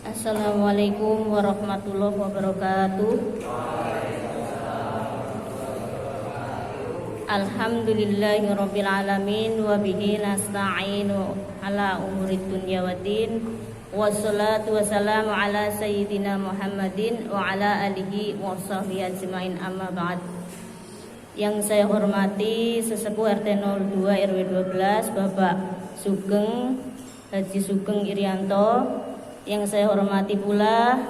Assalamualaikum warahmatullahi wabarakatuh. Alhamdulillahirabbil alamin wa bihi nasta'inu ala umurid dunya waddin. Wassalatu wassalamu ala sayyidina Muhammadin wa ala alihi wa sahbihi ajmain, amma ba'd. Yang saya hormati sesepuh RT 02 RW 12 Bapak Sugeng Haji Sugeng Irianto. Yang saya hormati pula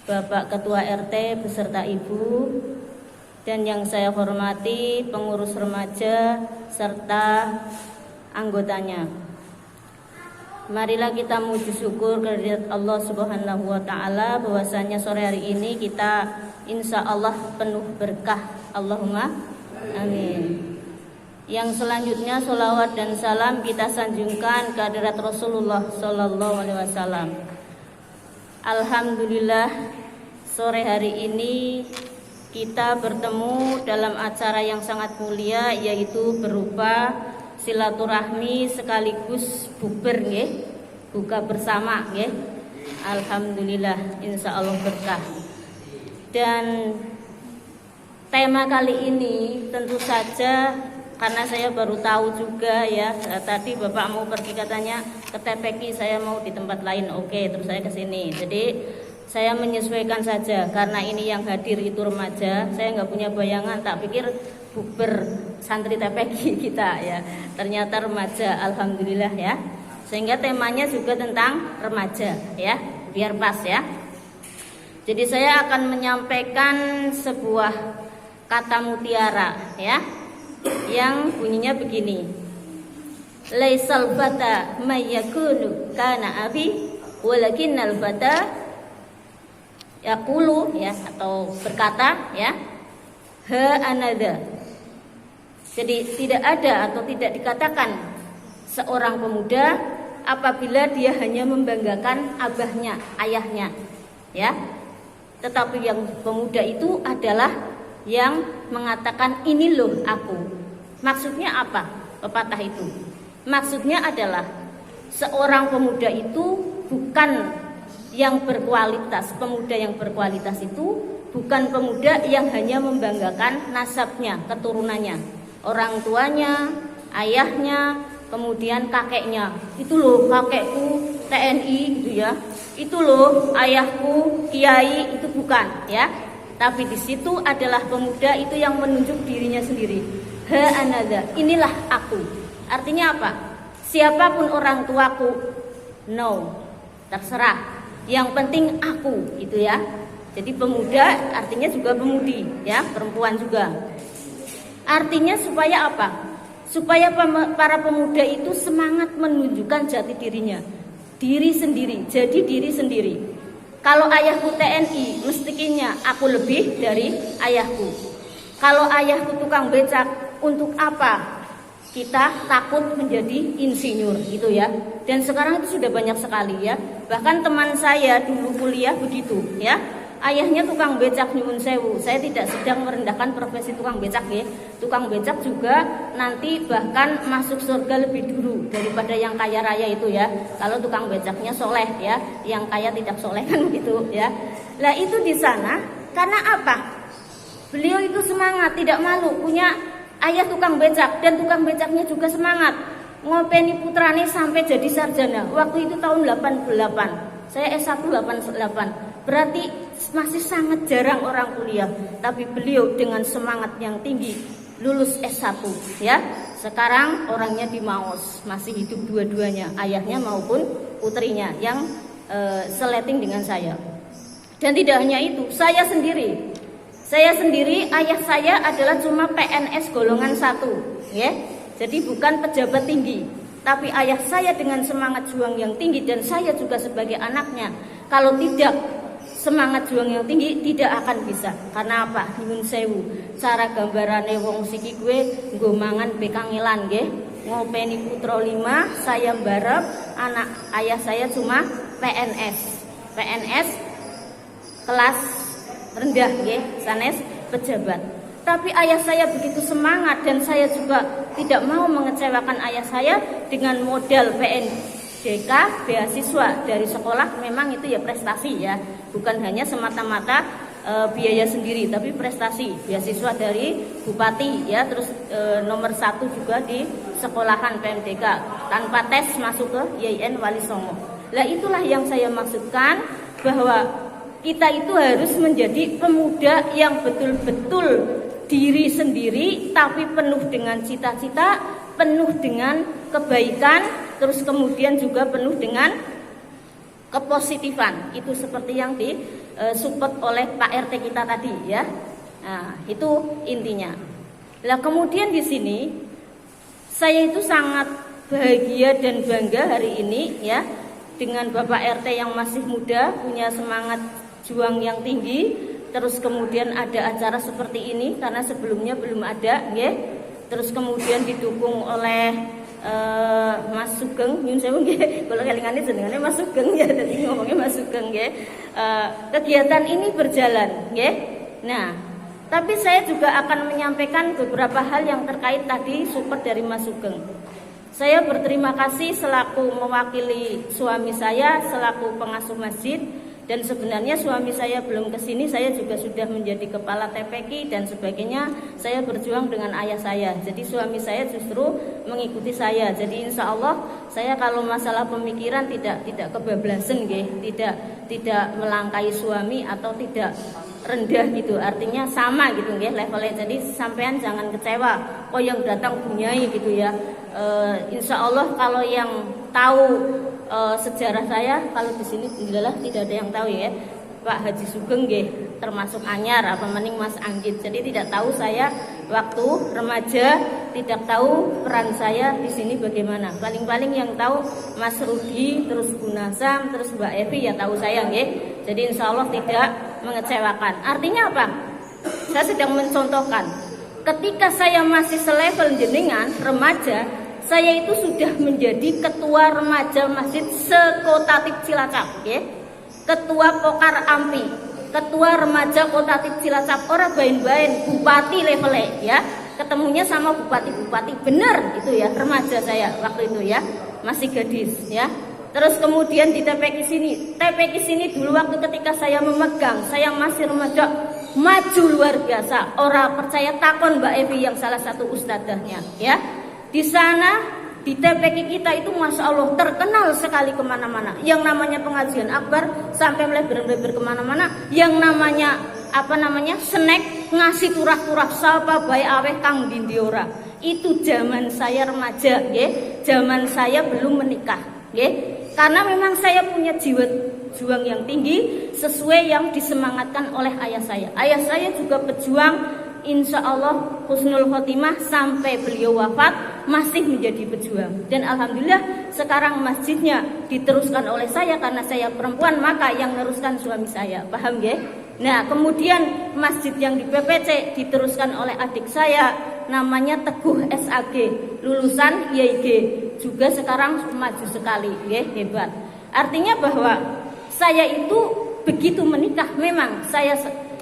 Bapak Ketua RT beserta Ibu, dan yang saya hormati pengurus remaja serta anggotanya. Marilah kita memuji syukur kehadirat Allah Subhanahu wa taala bahwasanya sore hari ini kita insya Allah penuh berkah. Allahumma amin. Yang selanjutnya sholawat dan salam kita sanjungkan ke hadirat Rasulullah Sallallahu Alaihi Wasallam. Alhamdulillah, sore hari ini kita bertemu dalam acara yang sangat mulia, yaitu berupa silaturahmi sekaligus bukber, buka bersama, Alhamdulillah, insya Allah berkah. Dan tema kali ini tentu saja karena saya baru tahu juga ya, tadi Bapak mau pergi katanya ke TPQ, saya mau di tempat lain, oke, terus saya ke sini. Jadi saya menyesuaikan saja karena ini yang hadir itu remaja. Saya nggak punya bayangan, tak pikir bukber santri TPQ kita ya. Ternyata remaja, alhamdulillah ya. Sehingga temanya juga tentang remaja ya, biar pas ya. Jadi saya akan menyampaikan sebuah kata mutiara ya, yang bunyinya begini. Laisal fata may yakunu kana abi walakinnal fata yaqulu ya, atau berkata ya, ha anada. Jadi tidak ada atau tidak dikatakan seorang pemuda apabila dia hanya membanggakan abahnya, ayahnya ya. Tetapi yang pemuda itu adalah yang mengatakan ini loh aku. Maksudnya apa pepatah itu? Maksudnya adalah seorang pemuda itu bukan yang berkualitas. Pemuda yang berkualitas itu bukan pemuda yang hanya membanggakan nasabnya, keturunannya, orang tuanya, ayahnya, kemudian kakeknya. Itu loh kakekku TNI gitu ya. Itu loh ayahku kiai, itu bukan ya. Tapi di situ adalah pemuda itu yang menunjuk dirinya sendiri. Ha anada, inilah aku. Artinya apa? Siapapun orang tuaku, no, terserah. Yang penting aku, gitu ya. Jadi pemuda artinya juga pemudi, ya, perempuan juga. Artinya supaya apa? Supaya para pemuda itu semangat menunjukkan jati dirinya, diri sendiri, jadi diri sendiri. Kalau ayahku TNI, mestinya aku lebih dari ayahku. Kalau ayahku tukang becak, untuk apa kita takut menjadi insinyur gitu ya. Dan sekarang itu sudah banyak sekali ya. Bahkan teman saya dulu kuliah begitu ya. Ayahnya tukang becak, nyuwun sewu. Saya tidak sedang merendahkan profesi tukang becak ya. Tukang becak juga nanti bahkan masuk surga lebih dulu daripada yang kaya raya itu ya. Kalau tukang becaknya soleh ya, yang kaya tidak soleh kan gitu ya. Lah itu di sana karena apa? Beliau itu semangat, tidak malu, punya ayah tukang becak, dan tukang becaknya juga semangat ngopeni putrane sampai jadi sarjana. Waktu itu tahun 88, saya S1 88. Berarti masih sangat jarang orang kuliah, tapi beliau dengan semangat yang tinggi lulus S1 ya. Sekarang orangnya di Maos, masih hidup dua-duanya, ayahnya maupun putrinya yang seleting dengan saya. Dan tidak hanya itu, saya sendiri ayah saya adalah cuma PNS golongan 1 ya. Jadi bukan pejabat tinggi, tapi ayah saya dengan semangat juang yang tinggi, dan saya juga sebagai anaknya kalau tidak semangat juang yang tinggi tidak akan bisa. Karena apa? Nyuwun sewu, cara gambarane wong siki gue nggo mangan bekangelan nggih, ngopeni putra 5, saya mbarep, anak ayah saya cuma PNS kelas rendah nggih, sanes pejabat. Tapi ayah saya begitu semangat, dan saya juga tidak mau mengecewakan ayah saya dengan modal beasiswa dari sekolah, memang itu ya prestasi ya, bukan hanya semata-mata biaya sendiri, tapi prestasi beasiswa dari bupati ya, terus nomor 1 juga di sekolahan PMDK tanpa tes masuk ke YIN Wali Songo. Nah itulah yang saya maksudkan, bahwa kita itu harus menjadi pemuda yang betul-betul diri sendiri, tapi penuh dengan cita-cita, penuh dengan kebaikan, terus kemudian juga penuh dengan kepositifan. Itu seperti yang disupport oleh Pak RT kita tadi ya. Nah, itu intinya. Nah, kemudian di sini saya itu sangat bahagia dan bangga hari ini ya dengan Bapak RT yang masih muda, punya semangat juang yang tinggi, terus kemudian ada acara seperti ini karena sebelumnya belum ada ya. Terus kemudian didukung oleh Mas Sugeng, nyun sewu nggih, kula kelingane jenengane Mas Sugeng ya, dadi ngomongnya Mas Sugeng nggih. Kegiatan ini berjalan nggih. Nah, tapi saya juga akan menyampaikan beberapa hal yang terkait tadi support dari Mas Sugeng. Saya berterima kasih selaku mewakili suami saya selaku pengasuh masjid. Dan sebenarnya suami saya belum kesini, saya juga sudah menjadi kepala TPQ dan sebagainya. Saya berjuang dengan ayah saya. Jadi suami saya justru mengikuti saya. Jadi insya Allah saya kalau masalah pemikiran tidak kebablasan, tidak melangkai suami atau tidak rendah gitu. Artinya sama gitu levelnya. Jadi sampean jangan kecewa. Oh yang datang punyai gitu ya. Insya Allah kalau yang tahu sejarah saya, kalau di sini alhamdulillah tidak ada yang tahu ya. Pak Haji Sugeng termasuk anyar apa mending Mas Anggit. Jadi tidak tahu saya waktu remaja, tidak tahu peran saya di sini bagaimana. Paling-paling yang tahu Mas Rudi, terus Bu Nasam, terus Mbak Evi ya tahu saya Jadi insya Allah tidak mengecewakan. Artinya apa? Saya sedang mencontohkan. Ketika saya masih selevel jenengan remaja, saya itu sudah menjadi ketua remaja masjid sekotatif Cilacap, ketua Pokar Ampi, ketua remaja kotatif Cilacap, orang bain-bain bupati levelnya ya, ketemunya sama bupati-bupati, bener itu ya remaja saya waktu itu ya, masih gadis ya. Terus kemudian di TPQ sini dulu waktu ketika saya memegang, saya masih remaja, maju luar biasa. Orang percaya takon Mbak Evi yang salah satu ustadzahnya ya. Di sana di TPQ kita itu masya Allah terkenal sekali kemana-mana. Yang namanya pengajian akbar sampai melebar-lebar kemana-mana. Yang namanya snack ngasih turah-turah sapa bae aweh kang dindiora. Itu zaman saya remaja, zaman saya belum menikah, karena memang saya punya jiwa juang yang tinggi sesuai yang disemangatkan oleh ayah saya. Ayah saya juga pejuang. Insya Allah husnul khotimah sampai beliau wafat masih menjadi pejuang. Dan alhamdulillah sekarang masjidnya diteruskan oleh saya karena saya perempuan, maka yang meneruskan suami saya. Paham ya? Nah kemudian masjid yang di PPC diteruskan oleh adik saya, namanya Teguh SAG, lulusan YIG, juga sekarang maju sekali, hebat. Artinya bahwa saya itu begitu menikah memang saya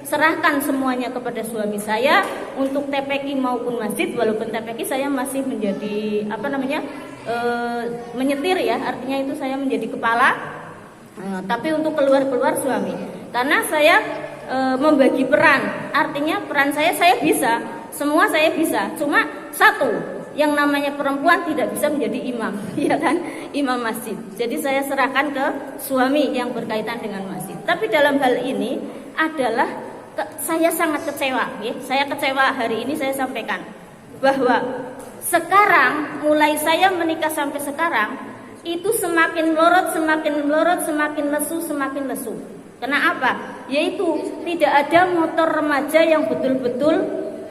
serahkan semuanya kepada suami saya untuk TPQ maupun masjid, walaupun TPQ saya masih menjadi menyetir ya, artinya itu saya menjadi kepala, tapi untuk keluar suami, karena saya membagi peran, artinya peran saya bisa, semua saya bisa, cuma satu, yang namanya perempuan tidak bisa menjadi imam, ya kan, imam masjid. Jadi saya serahkan ke suami yang berkaitan dengan masjid. Tapi dalam hal ini adalah saya sangat kecewa, saya kecewa hari ini saya sampaikan bahwa sekarang mulai saya menikah sampai sekarang itu semakin melorot, semakin lesu. Kenapa? Yaitu tidak ada motor remaja yang betul-betul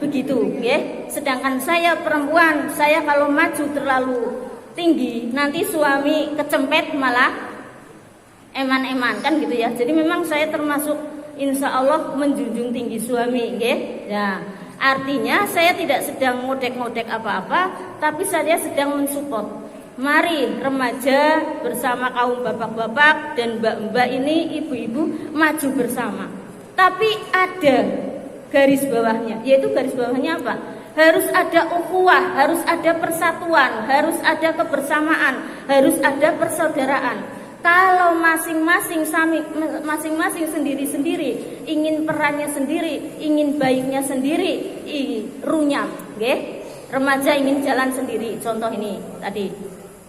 begitu, Sedangkan saya perempuan, saya kalau maju terlalu tinggi nanti suami kecempet malah eman-eman kan gitu ya. Jadi memang saya termasuk insya Allah menjunjung tinggi suami, Nah, artinya saya tidak sedang ngodek-ngodek apa-apa, tapi saya sedang mensupport. Mari remaja bersama kaum bapak-bapak dan mbak-mbak ini, ibu-ibu maju bersama. Tapi ada garis bawahnya, yaitu garis bawahnya apa? harus ada ukhuwah, harus ada persatuan, harus ada kebersamaan, harus ada persaudaraan. Kalau masing-masing sendiri-sendiri ingin perannya sendiri, ingin baiknya sendiri, runyam, nggih. Remaja ingin jalan sendiri, contoh ini tadi.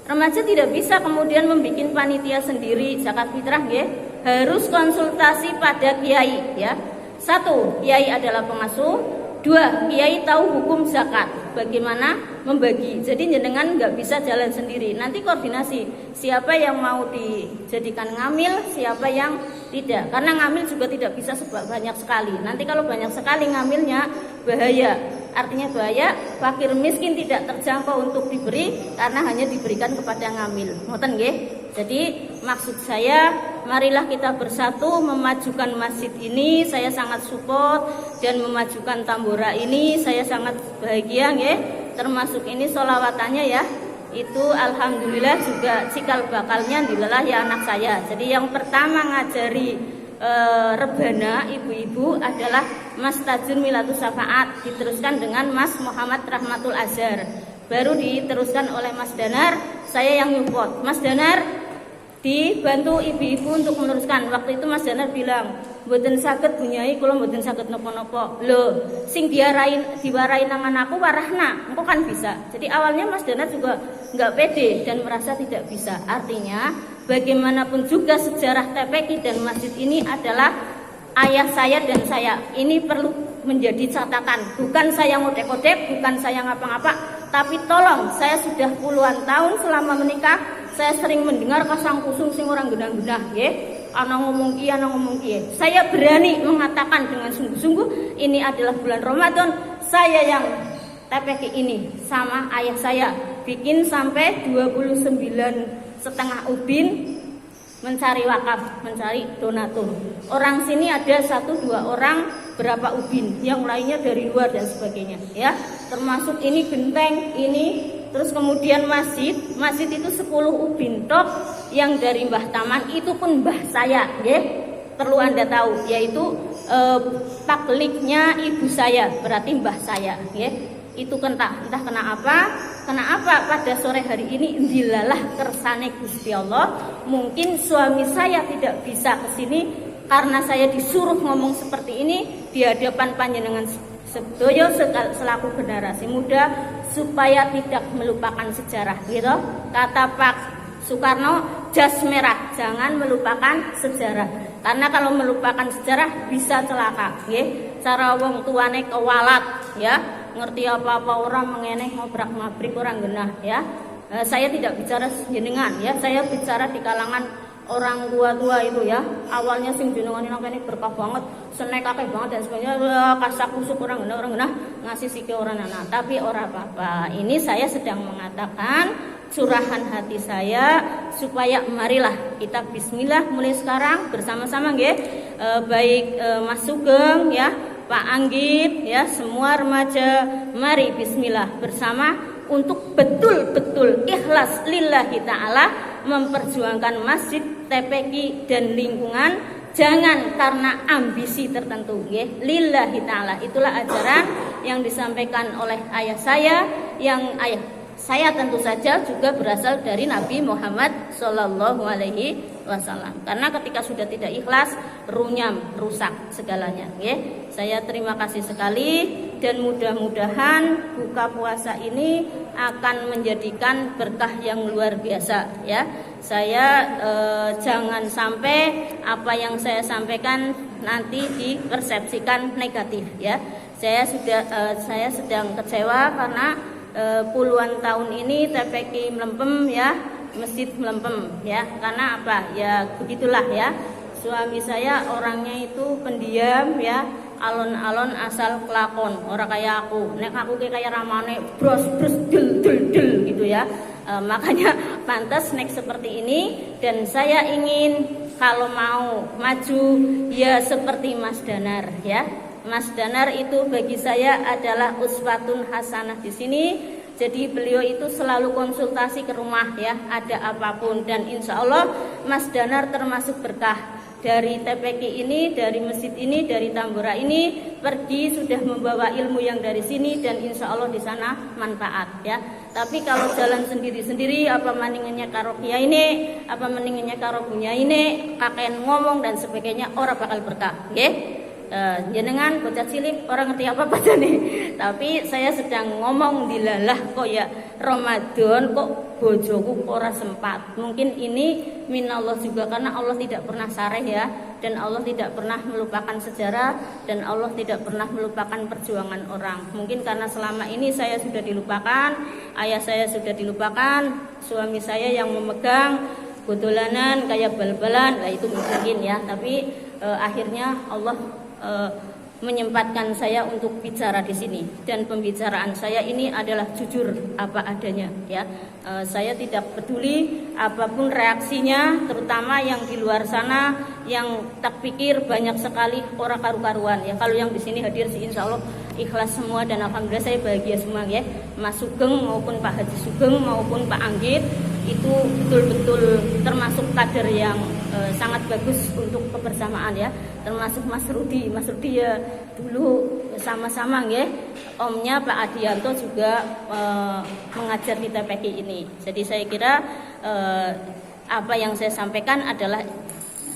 Remaja tidak bisa kemudian membuat panitia sendiri zakat fitrah, nggih. Harus konsultasi pada kiai, ya. 1, kiai adalah pengasuh. 2, kiai tahu hukum zakat, bagaimana membagi. Jadi jenengan nggak bisa jalan sendiri. Nanti koordinasi siapa yang mau dijadikan ngamil, siapa yang tidak. Karena ngamil juga tidak bisa banyak sekali. Nanti kalau banyak sekali ngamilnya bahaya. Artinya bahaya, fakir miskin tidak terjangkau untuk diberi karena hanya diberikan kepada ngamil. Ngoten nggih? Jadi maksud saya, marilah kita bersatu memajukan masjid ini. Saya sangat support dan memajukan Tambora ini. Saya sangat bahagia nggih. Termasuk ini sholawatannya ya. Itu alhamdulillah juga cikal bakalnya dilelah ya anak saya. Jadi yang pertama ngajari rebana ibu-ibu adalah Mas Tajun Milatus Syafaat, diteruskan dengan Mas Muhammad Rahmatul Azhar, baru diteruskan oleh Mas Danar. Saya yang nyupport Mas Danar, dibantu ibu-ibu untuk meneruskan. Waktu itu Mas Danar bilang, mboten saged bunyai, kula mboten saged napa-napa. Lho, sing diwarai nang anakku warahna, engko kan bisa. Jadi awalnya Mas Danar juga enggak pede dan merasa tidak bisa. Artinya bagaimanapun juga sejarah TPQ dan masjid ini adalah ayah saya dan saya. Ini perlu menjadi catatan. Bukan saya ngodek-ngodek, bukan saya ngapa-ngapa, tapi tolong, saya sudah puluhan tahun selama menikah, saya sering mendengar kasang kusung sing orang genah-genah, nggih. Ana ngomong iya, ana ngomong iya. Saya berani mengatakan dengan sungguh-sungguh, ini adalah bulan Ramadan, saya yang TPQ ini sama ayah saya bikin sampai 29,5 ubin, mencari wakaf, mencari donatur. Orang sini ada 1-2 orang berapa ubin, yang lainnya dari luar dan sebagainya, ya. Termasuk ini genteng, ini terus kemudian masjid itu 10 ubin tok yang dari Mbah Taman, itu pun mbah saya, ya. Perlu Anda tahu, yaitu takliknya ibu saya, berarti mbah saya, ya. Itu entah kenapa pada sore hari ini dilalah kersane Gusti Allah. Mungkin suami saya tidak bisa ke sini karena saya disuruh ngomong seperti ini di hadapan panjenengan sedoyo selaku generasi muda supaya tidak melupakan sejarah, gitu. Kata Pak Soekarno, jas merah, jangan melupakan sejarah. Karena kalau melupakan sejarah bisa celaka, nggih. Cara wong tuane kewalat, ya. Ngerti apa-apa orang mengeneh ngobrak-ngabrik orang genah, ya. Saya tidak bicara jenengan, ya. Saya bicara di kalangan orang tua-tua itu, ya. Awalnya sing jenengan ini berkah banget, senek akeh banget dan sebagainya, kasak kusuk orang genah ngasih sike orang anak. Tapi ora apa-apa. Ini saya sedang mengatakan curahan hati saya supaya marilah kita bismillah mulai sekarang bersama-sama, nggih. Baik Mas Sugeng, ya, Pak Anggit, ya, semua remaja, mari bismillah bersama untuk betul-betul ikhlas lillahi ta'ala memperjuangkan masjid, TPQ dan lingkungan. Jangan karena ambisi tertentu, nggih. Lillahi ta'ala, itulah ajaran yang disampaikan oleh ayah saya, yang ayah saya tentu saja juga berasal dari Nabi Muhammad Sallallahu Alaihi Wasallam. Karena ketika sudah tidak ikhlas, runyam, rusak segalanya. Okay? Saya terima kasih sekali dan mudah-mudahan buka puasa ini akan menjadikan berkah yang luar biasa. Ya, saya jangan sampai apa yang saya sampaikan nanti dipersepsikan negatif. Ya, saya sedang kecewa karena puluhan tahun ini TPQ melempem, ya, masjid melempem, ya. Karena apa? Ya begitulah, ya. Suami saya orangnya itu pendiam, ya, alon-alon asal kelakon, orang kayak aku. Nek aku kayak ramane bros del gitu, ya. Makanya pantas nek seperti ini, dan saya ingin kalau mau maju ya seperti Mas Danar, ya. Mas Danar itu bagi saya adalah uswatun hasanah di sini. Jadi beliau itu selalu konsultasi ke rumah, ya, ada apapun, dan insya Allah Mas Danar termasuk berkah. dari TPQ ini, dari masjid ini, dari Tambora ini pergi sudah membawa ilmu yang dari sini dan insya Allah di sana manfaat ya. Tapi kalau jalan sendiri-sendiri apa mendingannya karo kiai ini, apa mendingannya karo punya ini, kakek ngomong dan sebagainya, orang bakal berkah, nggih. Jenengan bocah cilik orang ngerti apa nih. Tapi saya sedang ngomong dilalah kok ya Ramadan kok bojoku ora sempat. Mungkin ini minallah juga karena Allah tidak pernah sareh ya, dan Allah tidak pernah melupakan sejarah, dan Allah tidak pernah melupakan perjuangan orang. Mungkin karena selama ini saya sudah dilupakan, ayah saya sudah dilupakan, suami saya yang memegang bodolanan kayak bal-balan, lah itu mungkin ya. Tapi akhirnya Allah menyempatkan saya untuk bicara di sini, dan pembicaraan saya ini adalah jujur apa adanya ya. Saya tidak peduli apapun reaksinya, terutama yang di luar sana yang tak pikir banyak sekali orang karu-karuan ya. Kalau yang di sini hadir sih insya Allah ikhlas semua dan alhamdulillah saya bahagia semua ya. Mas Sugeng maupun Pak Haji Sugeng maupun Pak Anggit itu betul-betul termasuk kader yang sangat bagus untuk kebersamaan ya. Termasuk Mas Rudi ya dulu sama-sama ya. Omnya Pak Adianto juga mengajar di TPQ ini. Jadi saya kira apa yang saya sampaikan adalah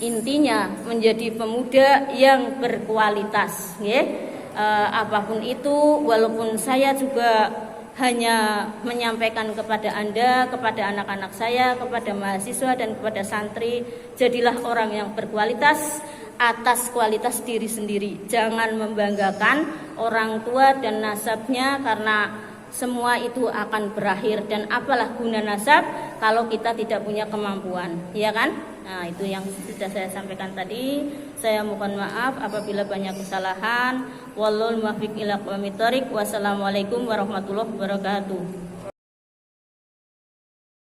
intinya menjadi pemuda yang berkualitas ya. Apapun itu, walaupun saya juga hanya menyampaikan kepada Anda, kepada anak-anak saya, kepada mahasiswa dan kepada santri, jadilah orang yang berkualitas atas kualitas diri sendiri. Jangan membanggakan orang tua dan nasabnya, karena semua itu akan berakhir, dan apalah guna nasab kalau kita tidak punya kemampuan, ya kan? Nah, itu yang sudah saya sampaikan tadi. Saya mohon maaf apabila banyak kesalahan. Wallahul muwaffiq ila aqwamit thoriq. Wassalamualaikum warahmatullahi wabarakatuh.